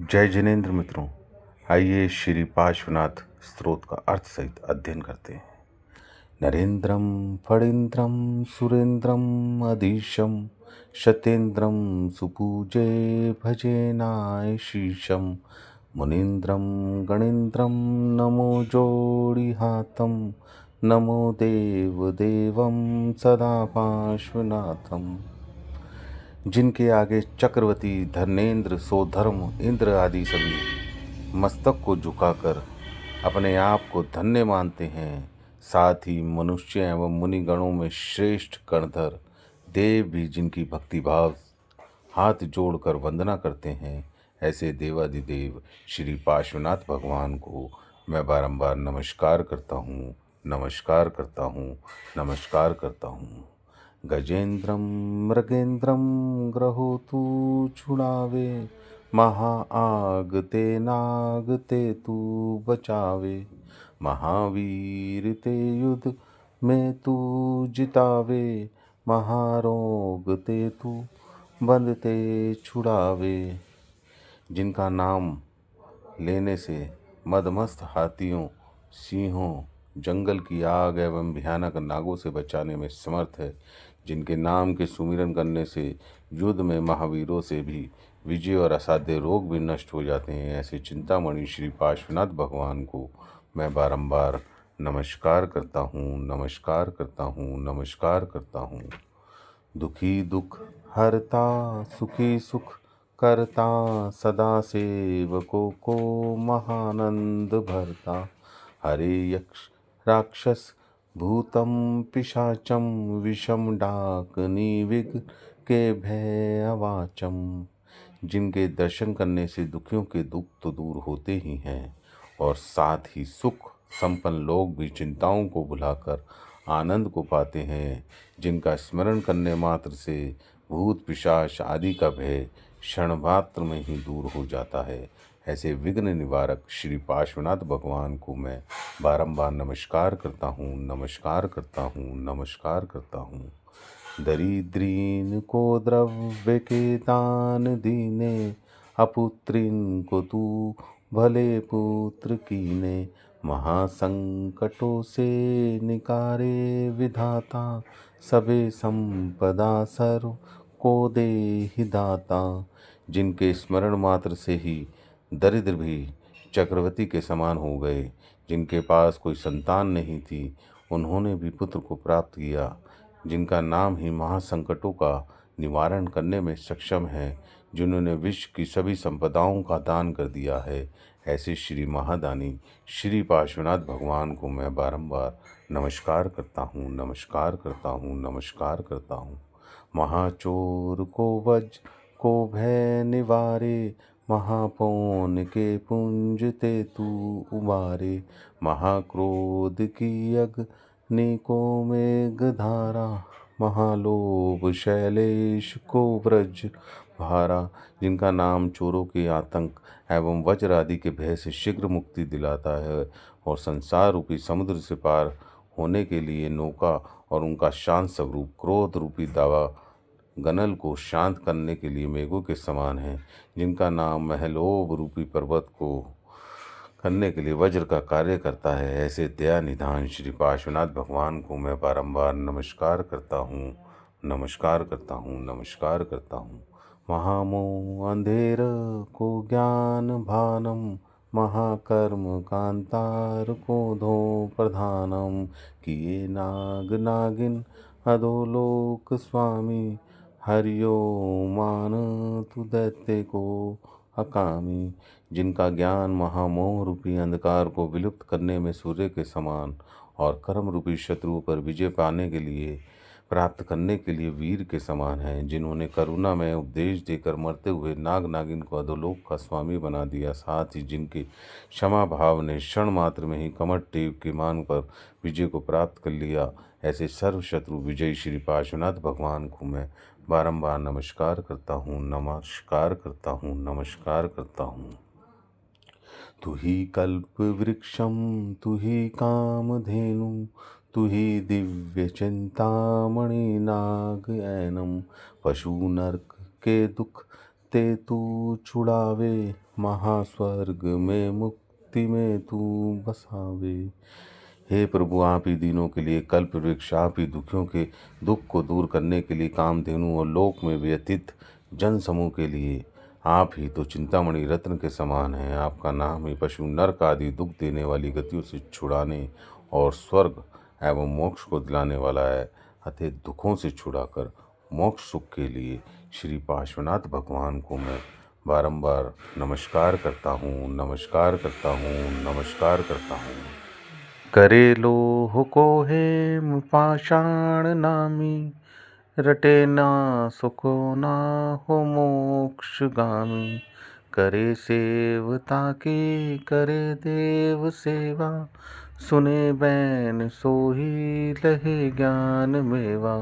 जय जिनेन्द्र मित्रों, आइए श्री पार्श्वनाथ स्तोत्र का अर्थ सहित अध्ययन करते हैं। नरेन्द्रम फणीन्द्रम सुरेन्द्रम अधीशम शतेन्द्रम सुपूजे भजेनाय शीशम मुनीन्द्रम गणेन्द्रम नमो जोड़िहातम नमो देव देवम सदा पार्श्वनाथम। जिनके आगे चक्रवर्ती धर्मेंद्र सोधर्म इंद्र आदि सभी मस्तक को झुकाकर अपने आप को धन्य मानते हैं, साथ ही मनुष्य एवं मुनिगणों में श्रेष्ठ गणधर देव भी जिनकी भक्तिभाव हाथ जोड़कर वंदना करते हैं, ऐसे देवादिदेव श्री पार्श्वनाथ भगवान को मैं बारंबार नमस्कार करता हूँ, नमस्कार करता हूँ, नमस्कार करता हूँ। गजेन्द्रम मृगेन्द्रम ग्रहोतु छुड़ावे महाआगते नागते तू बचावे महावीर ते युद्ध में तू जितावे महारोग ते तू बंधते छुड़ावे। जिनका नाम लेने से मदमस्त हाथियों, सिंहों, जंगल की आग एवं भयानक नागों से बचाने में समर्थ है, जिनके नाम के सुमिरन करने से युद्ध में महावीरों से भी विजय और असाध्य रोग भी नष्ट हो जाते हैं, ऐसे चिंतामणि श्री पार्श्वनाथ भगवान को मैं बारंबार नमस्कार करता हूँ, नमस्कार करता हूँ, नमस्कार करता हूँ। दुखी दुख हरता सुखी सुख करता सदा सेवकों को महानंद भरता हरे यक्ष राक्षस भूतम पिशाचम विषम डाकनी विघ्न के भय अवाचम। जिनके दर्शन करने से दुखियों के दुख तो दूर होते ही हैं और साथ ही सुख संपन्न लोग भी चिंताओं को भुलाकर आनंद को पाते हैं। जिनका स्मरण करने मात्र से भूत पिशाच आदि का भय क्षण मात्र में ही दूर हो जाता है, ऐसे विघ्न निवारक श्री पार्श्वनाथ भगवान को मैं बारंबार नमस्कार करता हूँ, नमस्कार करता हूँ, नमस्कार करता हूँ। दरिद्रीन को द्रव्य के दान दीने अपुत्रीन को तू भले पुत्र कीने महासंकटों से निकारे विधाता सबे संपदा सर्व को दे ही दाता। जिनके स्मरण मात्र से ही दरिद्र भी चक्रवर्ती के समान हो गए, जिनके पास कोई संतान नहीं थी उन्होंने भी पुत्र को प्राप्त किया, जिनका नाम ही महासंकटों का निवारण करने में सक्षम है, जिन्होंने विश्व की सभी संपदाओं का दान कर दिया है, ऐसे श्री महादानी श्री पार्श्वनाथ भगवान को मैं बारंबार नमस्कार करता हूँ, नमस्कार करता हूँ, नमस्कार करता हूँ। महाचोर को वज्र को भय निवारे महापौन के पुंज ते तू उबारे महाक्रोध की अग्नि को मेघधारा महालोभ शैलेश को व्रज भारा। जिनका नाम चोरों के आतंक एवं वज्र आदि के भय से शीघ्र मुक्ति दिलाता है और संसार रूपी समुद्र से पार होने के लिए नौका और उनका शांत स्वरूप क्रोध रूपी दावा गनल को शांत करने के लिए मेघों के समान है। जिनका नाम महलोभ रूपी पर्वत को करने के लिए वज्र का कार्य करता है, ऐसे दया निधान श्री पार्श्वनाथ भगवान को मैं बारंबार नमस्कार करता हूँ, नमस्कार करता हूँ, नमस्कार करता हूँ। महामोह अंधेर को ज्ञान भानम महाकर्म कांतार को धो प्रधानम किए नाग नागिन अधोलोक स्वामी हरियो मान तु दैत्य को अकामी। जिनका ज्ञान महामोह रूपी अंधकार को विलुप्त करने में सूर्य के समान और कर्म रूपी शत्रुओं पर विजय पाने के लिए प्राप्त करने के लिए वीर के समान है, जिन्होंने करुणा में उपदेश देकर मरते हुए नाग नागिन को अधोलोक का स्वामी बना दिया, साथ ही जिनके क्षमा भाव ने क्षण मात्र में ही कमर टेव के मान पर विजय को प्राप्त कर लिया, ऐसे सर्व शत्रु विजयी श्री पार्श्वनाथ भगवान को मैं बारंबार नमस्कार करता हूँ, नमस्कार करता हूँ, नमस्कार करता हूँ। तु ही कल्प वृक्षम तु ही कामधेनु तू ही दिव्य चिंतामणि नाग ऐनम, पशु नरक के दुख ते तू छुड़ावे, महास्वर्ग में मुक्ति में तू बसावे। हे प्रभु, आप ही दीनों के लिए कल्प वृक्ष, आप ही दुखियों के दुख को दूर करने के लिए कामधेनु और लोक में व्यतीत जन समूह के लिए आप ही तो चिंतामणि रत्न के समान हैं। आपका नाम ही पशु नरक आदि दुख देने वाली गतियों से छुड़ाने और स्वर्ग एवं मोक्ष को दिलाने वाला है। अतः दुखों से छुड़ाकर मोक्ष सुख के लिए श्री पार्श्वनाथ भगवान को मैं बारंबार नमस्कार करता हूँ, नमस्कार करता हूँ, नमस्कार करता हूँ। करे लोह को हेम पाषाण नामी, रटे ना सुको ना हो मोक्षगामी। करे सेवता की करे देव सेवा, सुने बैन सोही लहे ज्ञान मेवा।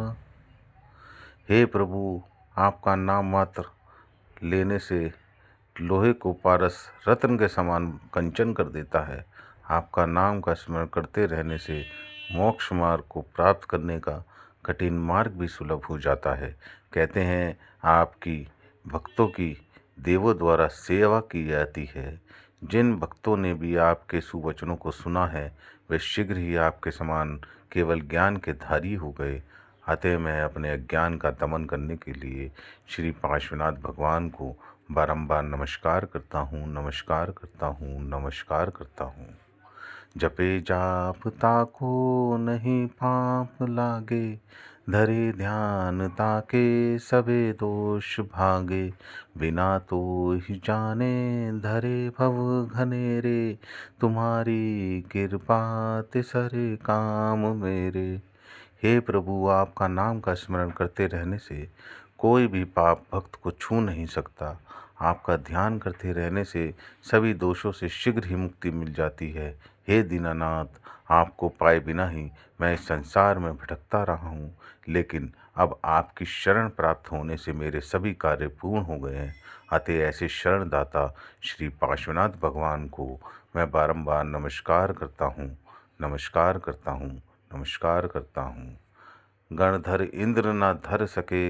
हे प्रभु, आपका नाम मात्र लेने से लोहे को पारस रत्न के समान कंचन कर देता है। आपका नाम का स्मरण करते रहने से मोक्ष मार्ग को प्राप्त करने का कठिन मार्ग भी सुलभ हो जाता है। कहते हैं आपकी भक्तों की देवों द्वारा सेवा की जाती है। जिन भक्तों ने भी आपके सुवचनों को सुना है वे शीघ्र ही आपके समान केवल ज्ञान के धारी हो गए। अतः मैं अपने अज्ञान का दमन करने के लिए श्री पार्श्वनाथ भगवान को बारंबार नमस्कार करता हूँ, नमस्कार करता हूँ, नमस्कार करता हूँ। जपे जाप ताको नहीं पाप लागे, धरे ध्यान ताके सबे दोष भागे। बिना तो ही जाने धरे भव घनेरे, तुम्हारी कृपा तिसरे काम मेरे। हे प्रभु, आपका नाम का स्मरण करते रहने से कोई भी पाप भक्त को छू नहीं सकता। आपका ध्यान करते रहने से सभी दोषों से शीघ्र ही मुक्ति मिल जाती है। हे दीनानाथ, आपको पाए बिना ही मैं इस संसार में भटकता रहा हूँ, लेकिन अब आपकी शरण प्राप्त होने से मेरे सभी कार्य पूर्ण हो गए हैं। अतः ऐसे शरणदाता श्री पार्श्वनाथ भगवान को मैं बारंबार नमस्कार करता हूँ, नमस्कार करता हूँ, नमस्कार करता हूँ। गणधर इंद्र न धर सके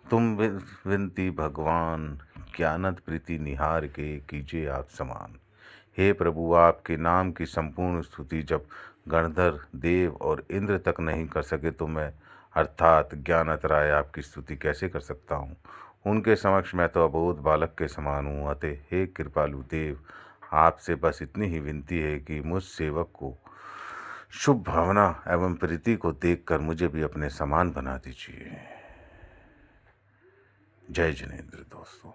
तुम विनती भगवान, ज्ञानत प्रीति निहार के कीजिए आप समान। हे प्रभु, आपके नाम की संपूर्ण स्तुति जब गणधर देव और इंद्र तक नहीं कर सके तो मैं अर्थात ज्ञानत राय आपकी स्तुति कैसे कर सकता हूँ। उनके समक्ष मैं तो अबोध बालक के समान हूँ। अतः हे कृपालु देव, आपसे बस इतनी ही विनती है कि मुझ सेवक को शुभ भावना एवं प्रीति को देखकर मुझे भी अपने समान बना दीजिए। जय जिनेंद्र दोस्तों।